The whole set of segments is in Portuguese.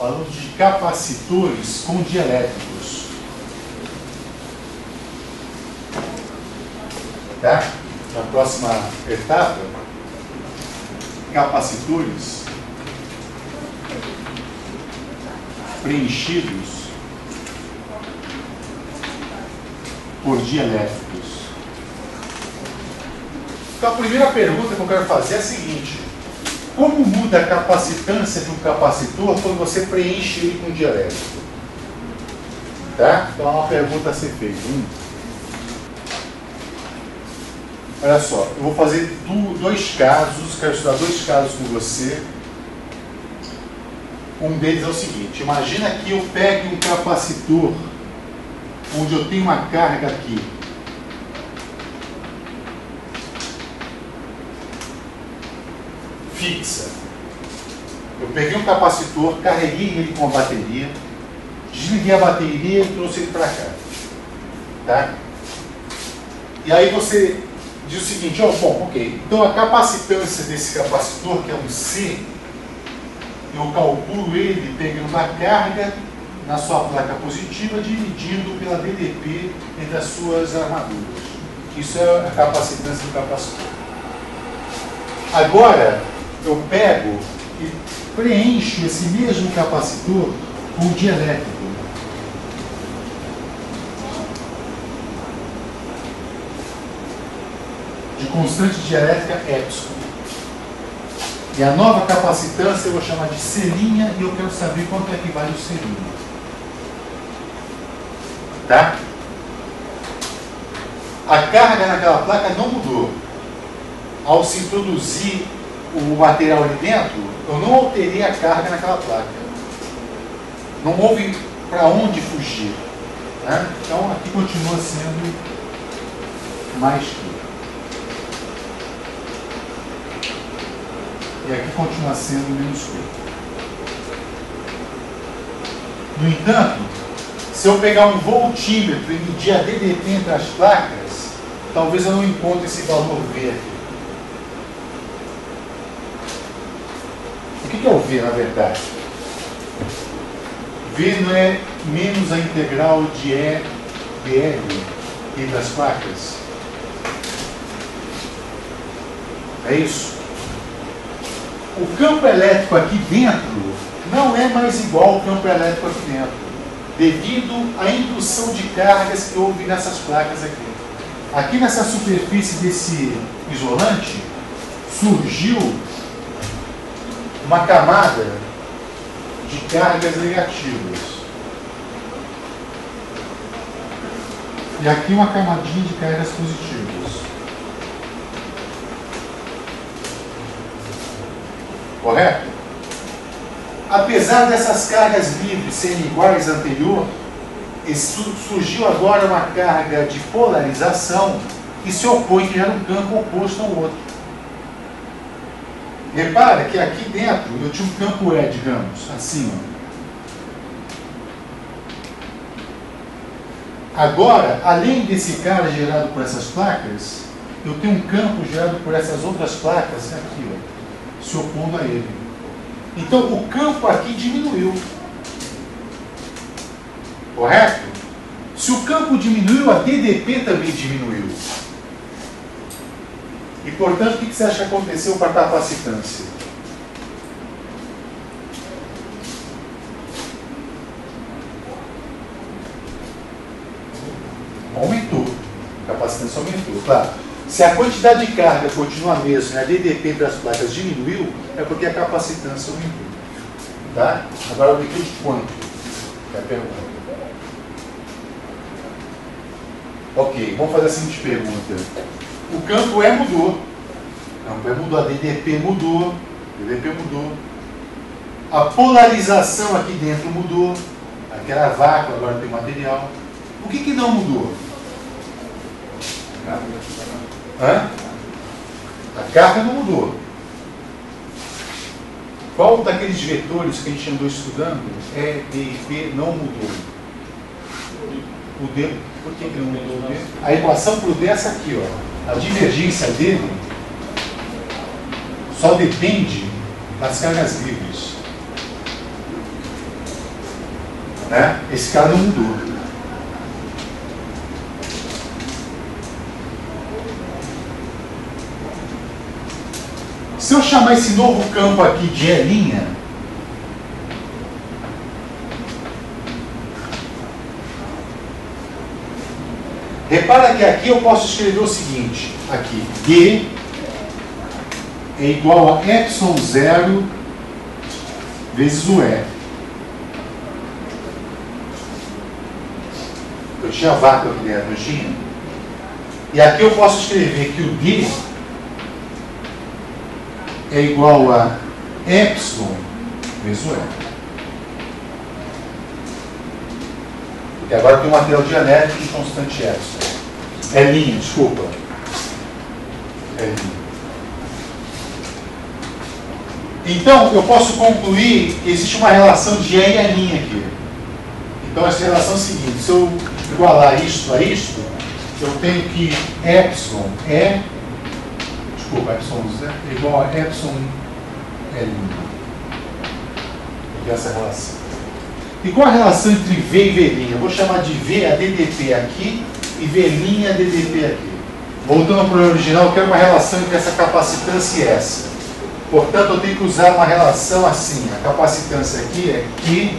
falando de capacitores com dielétricos. Tá? Na próxima etapa, capacitores preenchidos por dielétricos. Então a primeira pergunta que eu quero fazer é a seguinte: como muda a capacitância de um capacitor quando você preenche ele com dielétrico? Tá? Então é uma pergunta a ser feita. Olha só, eu vou fazer dois casos, quero estudar dois casos com você. Um deles é o seguinte: imagina que eu pegue um capacitor onde eu tenho uma carga aqui. Fixa. Eu peguei um capacitor, carreguei ele com a bateria, desliguei a bateria e trouxe ele para cá. Tá? E aí você diz o seguinte: ó, bom, ok, então a capacitância desse capacitor, que é um C, eu calculo ele pegando a carga na sua placa positiva, dividindo pela DDP entre as suas armaduras. Isso é a capacitância do capacitor. Agora, eu pego e preencho esse mesmo capacitor com dielétrico. De constante dielétrica epsilon. E a nova capacitância eu vou chamar de C' e eu quero saber quanto equivale o C'. Tá? A carga naquela placa não mudou. Ao se introduzir o material ali dentro, eu não alterei a carga naquela placa. Não houve para onde fugir. Né? Então aqui continua sendo mais Q. E aqui continua sendo menos Q. No entanto, se eu pegar um voltímetro e medir a DDP entre as placas, talvez eu não encontre esse valor V aqui. O que é o V, na verdade? V não é menos a integral de E dL entre as placas? É isso? O campo elétrico aqui dentro não é mais igual ao campo elétrico aqui dentro, devido à indução de cargas que houve nessas placas aqui. Aqui nessa superfície desse isolante surgiu uma camada de cargas negativas. E aqui uma camadinha de cargas positivas. Correto? Apesar dessas cargas livres serem iguais à anterior, surgiu agora uma carga de polarização que se opõe, que gera um campo oposto ao outro. Repara que aqui dentro eu tinha um campo E, digamos, assim. Ó. Agora, além desse cara gerado por essas placas, eu tenho um campo gerado por essas outras placas aqui, ó, se opondo a ele. Então o campo aqui diminuiu. Correto? Se o campo diminuiu, a DDP também diminuiu. E portanto, o que você acha que aconteceu com a capacitância? Aumentou. A capacitância aumentou, claro. Se a quantidade de carga continua a mesma e a DDP das placas diminuiu, é porque a capacitância aumentou. Tá? Agora, amplitude de quanto? É a pergunta. Ok, vamos fazer a seguinte pergunta. O campo E mudou. O campo E mudou, a DDP mudou. A DDP mudou. A polarização aqui dentro mudou. Aqui era vácuo, agora tem material. O que não mudou? Hã? A carga não mudou. Qual daqueles vetores que a gente andou estudando, E, D e P, não mudou? O D, por que não mudou o D? A equação para o D é essa aqui, ó. A divergência dele só depende das cargas livres. Né? Esse cara não mudou. Se eu chamar esse novo campo aqui de E', repara que aqui eu posso escrever o seguinte, aqui, D é igual a ε0 vezes o E. Eu tinha vácuo aqui dentro, não tinha? E aqui eu posso escrever que o D é igual a ε vezes o E. Porque agora tem um material dialético de constante epsilon. É linha, desculpa. É linha. Então, eu posso concluir que existe uma relação de E e a linha aqui. Então, essa relação é a seguinte: se eu igualar isto a isto, eu tenho que epsilon é, desculpa, epsilon é igual a epsilon é linha. Essa relação. E qual a relação entre V e V'? Eu vou chamar de V a DDP aqui e V' a DDP aqui. Voltando ao problema original, eu quero uma relação entre essa capacitância e essa. Portanto, eu tenho que usar uma relação assim. A capacitância aqui é Q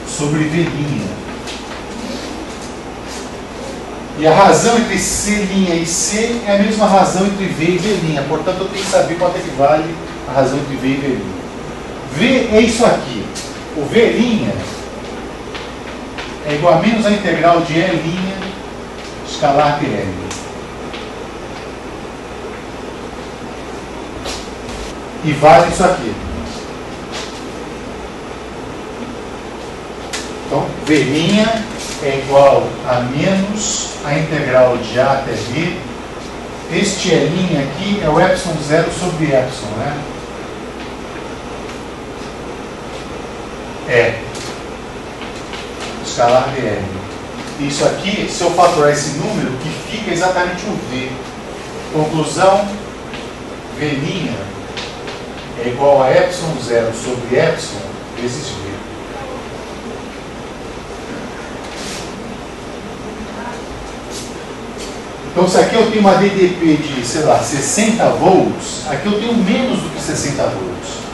sobre V'. E a razão entre C' e C é a mesma razão entre V e V'. Portanto, eu tenho que saber quanto é que vale a razão entre V e V'. V é isso aqui. O V' é igual a menos a integral de E' escalar PL. E vale isso aqui. Então, V' é igual a menos a integral de A até B. Este E' aqui é o epsilon zero sobre epsilon, né? É escalar VL. Isso aqui, se eu fatorar esse número, que fica exatamente o V. Conclusão, V' é igual a epsilon zero sobre epsilon vezes V. Então, se aqui eu tenho uma DDP de, sei lá, 60 volts, aqui eu tenho menos do que 60 volts.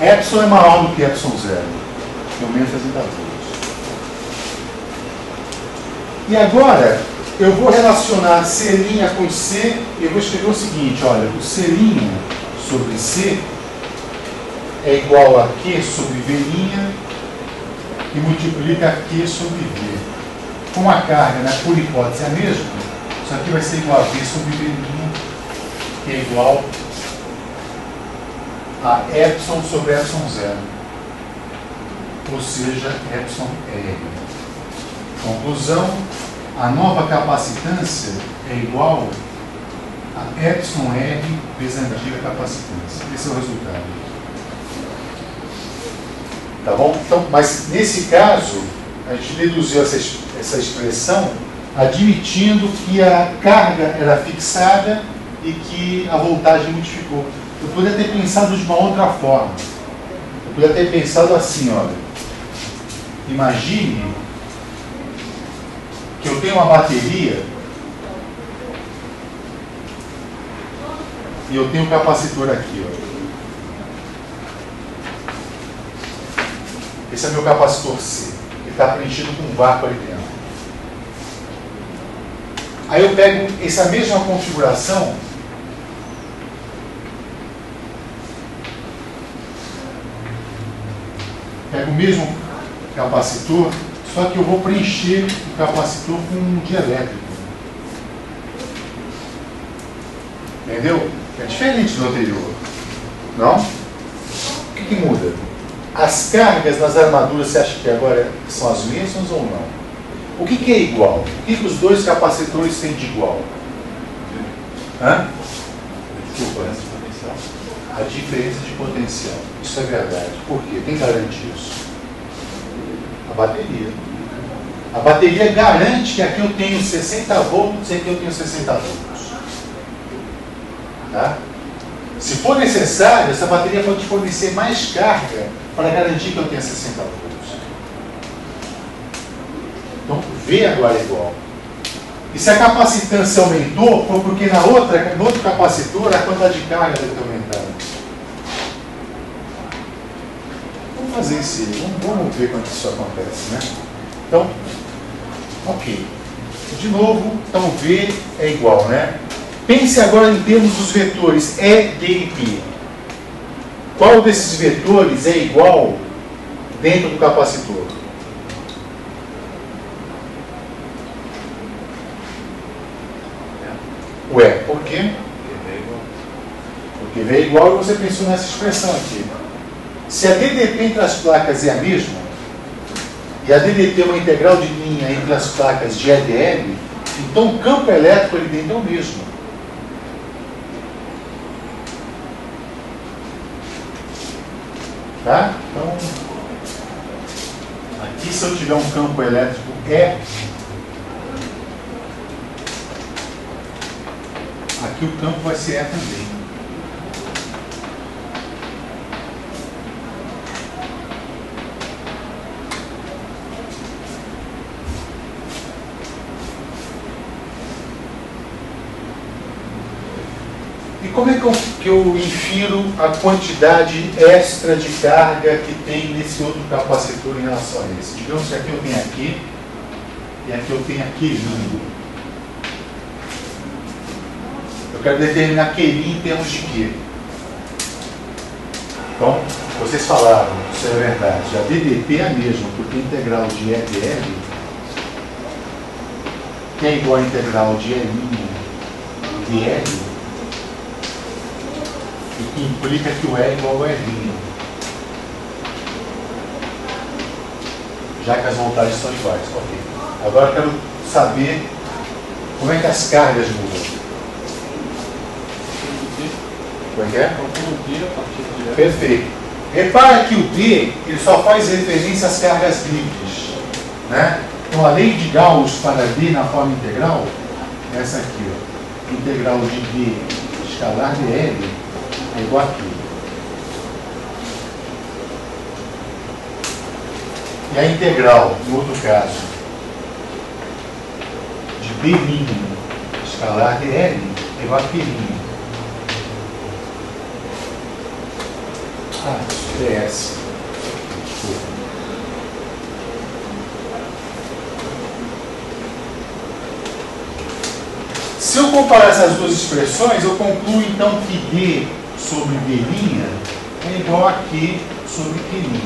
Epsilon é maior do que epsilon zero. Tenho menos 60 volts. E agora, eu vou relacionar C' com C, e eu vou escrever o seguinte, olha, o C' sobre C é igual a Q sobre V' e multiplica Q sobre V. Com a carga, né, por hipótese, é a mesma, isso aqui vai ser igual a V sobre V', que é igual a epsilon sobre epsilon zero. Ou seja, epsilon R. Conclusão, a nova capacitância é igual a epsilon R vezes a antiga capacitância. Esse é o resultado. Tá bom? Então, mas nesse caso, a gente deduziu essa expressão admitindo que a carga era fixada e que a voltagem modificou. Eu poderia ter pensado de uma outra forma. Eu poderia ter pensado assim, olha. Imagine que eu tenho uma bateria e eu tenho um capacitor aqui, ó. Esse é meu capacitor C, que está preenchido com um vácuo ali dentro. Aí eu pego essa mesma configuração pego o mesmo capacitor, só que eu vou preencher o capacitor com um dielétrico. Entendeu? É diferente do anterior. Não? O que muda? As cargas nas armaduras, você acha que agora são as mesmas ou não? O que é igual? O que os dois capacitores têm de igual? Hã? Desculpa, a diferença de potencial. Isso é verdade. Por quê? Quem garante isso? A bateria. A bateria garante que aqui eu tenho 60 volts e aqui eu tenho 60 volts. Tá? Se for necessário, essa bateria pode fornecer mais carga para garantir que eu tenha 60 volts. Então, V agora é igual. E se a capacitância aumentou, foi porque no outro capacitor a quantidade de carga deve ter aumentado. Vamos fazer isso, vamos ver quando isso acontece, né? Então, ok. De novo, então V é igual, né? Pense agora em termos dos vetores E, D e P. Qual desses vetores é igual dentro do capacitor? Ué, por quê? Porque V é igual e você pensou nessa expressão aqui. Se a DDP entre as placas é a mesma, e a DDT é uma integral de linha entre as placas de EDL, então o campo elétrico ali dentro é o mesmo. Tá? Então, aqui se eu tiver um campo elétrico E, aqui o campo vai ser E também. E como é que eu infiro a quantidade extra de carga que tem nesse outro capacitor em relação a esse? Digamos que aqui eu tenho aqui, e aqui eu tenho aquele. Eu quero determinar QI em termos de quê? Então, vocês falaram, isso é verdade, a DDP é a mesma, porque a integral de EDL, que é igual a integral de E' dL, o que implica que o E é igual ao E', já que as voltagens são iguais. Ok. Agora eu quero saber como é que as cargas mudam. Como é que é? Perfeito. Repara que o D ele só faz referência às cargas livres, né? Então a lei de Gauss para D na forma integral é essa aqui, ó. Integral de D escalar dl é igual aqui. E a integral, no outro caso, de B' escalar dl é igual a P'. PS. Desculpa. Se eu comparar essas duas expressões, eu concluo então que D sobre B' é igual a Q sobre Q'.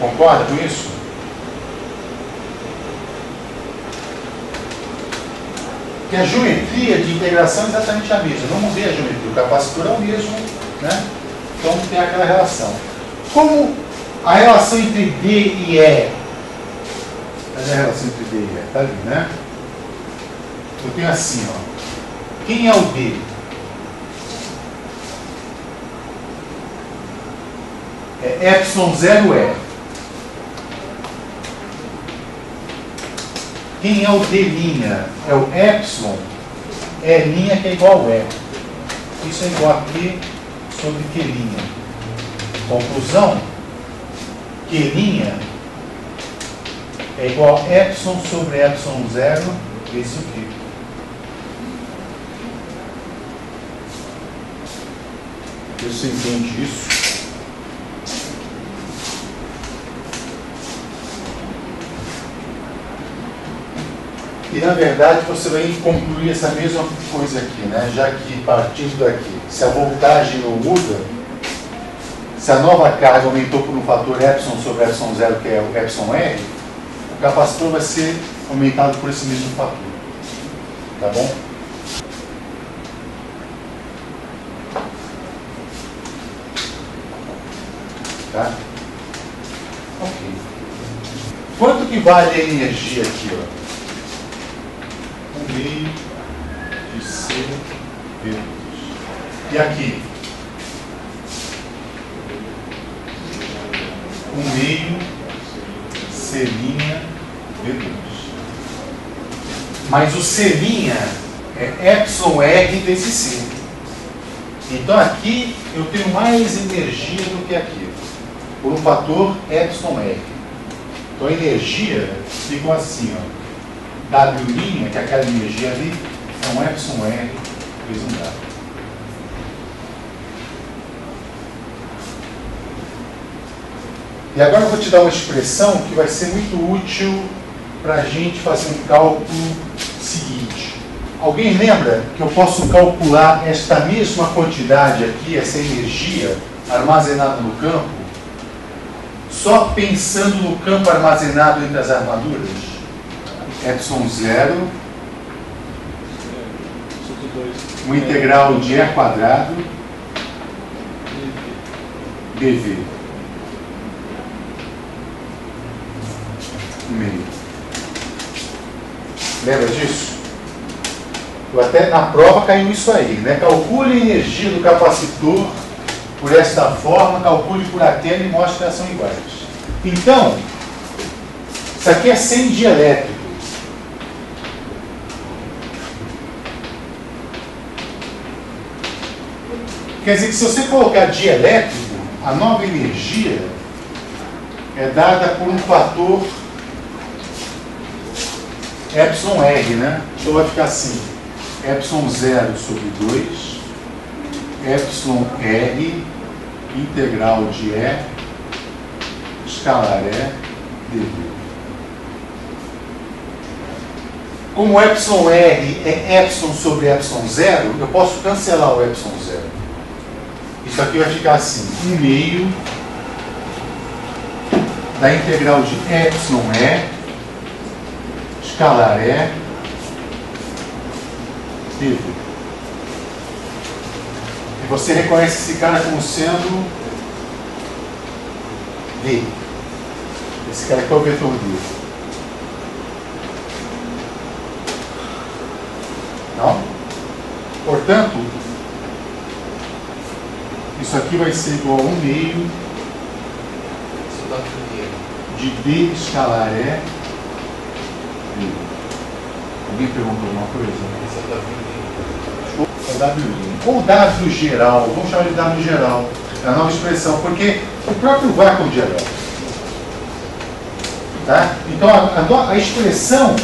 Concorda com isso? Que a geometria de integração é exatamente a mesma. Não mudei a geometria, o capacitor é o mesmo, né? Então tem aquela relação. Como a relação entre D e E? Cadê a relação entre D e E? Está ali, né? Eu tenho assim, ó. Quem é o D? É ε0E. Quem é o D'? É o epsilon, E' que é igual ao E. Isso é igual a Q sobre Q'. Conclusão, Q' é igual a epsilon sobre epsilon 0 vezes o Q. Você entende isso? E, na verdade, você vai concluir essa mesma coisa aqui, né? Já que, partindo daqui, se a voltagem não muda, se a nova carga aumentou por um fator epsilon sobre epsilon 0, que é o epsilon R, o capacitor vai ser aumentado por esse mesmo fator. Tá bom? Tá? Ok. Quanto que vale a energia aqui, ó? Meio de C vezes. E aqui? Meio C' V2. mas o C' é εr desse C. Então aqui eu tenho mais energia do que aqui, por um fator εr. Então a energia fica assim, ó. W', que é aquela energia ali, é um εr vezes um W. E agora eu vou te dar uma expressão que vai ser muito útil para a gente fazer um cálculo seguinte. Alguém lembra que eu posso calcular esta mesma quantidade aqui, essa energia armazenada no campo, só pensando no campo armazenado entre as armaduras? ε0, uma integral de E² dv. Meio. Lembra disso? Até na prova caiu isso aí, né? Calcule a energia do capacitor por esta forma, calcule por Atena e mostre que elas são iguais. Então, isso aqui é sem dielétrico. Quer dizer que se você colocar dielétrico, a nova energia é dada por um fator εr, né? Então vai ficar assim, ε0 sobre 2, εr, integral de E, escalar E, dv. Como εr é ε sobre ε0, eu posso cancelar o ε0. Isso aqui vai ficar assim, 1/2 da integral de εe, escalar E, dv. E você reconhece esse cara como sendo D. Esse cara aqui é o vetor D. Não? Portanto, isso aqui vai ser igual a 1/2 de D escalar E. Alguém perguntou alguma coisa? É W'. Ou W geral, vamos chamar de W geral. É a nova expressão, porque o próprio vácuo geral. Tá? Então a expressão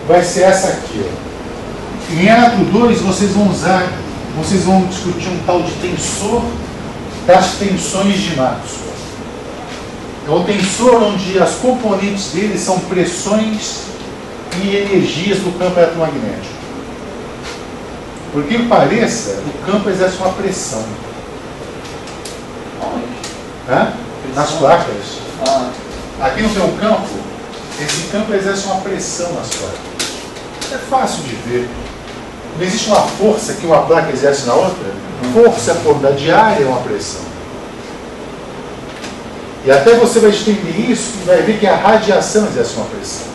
vai ser essa aqui. Ó. Em Enato 2 vocês vão discutir um tal de tensor das tensões de Maxwell. É o tensor onde as componentes dele são pressões e energias do campo eletromagnético. Por que pareça, o campo exerce uma pressão. Hã? Nas placas. Aqui não tem um campo? Esse campo exerce uma pressão nas placas. É fácil de ver. Não existe uma força que uma placa exerce na outra? Força por da diária é uma pressão. E até você vai estender isso e vai ver que a radiação exerce uma pressão.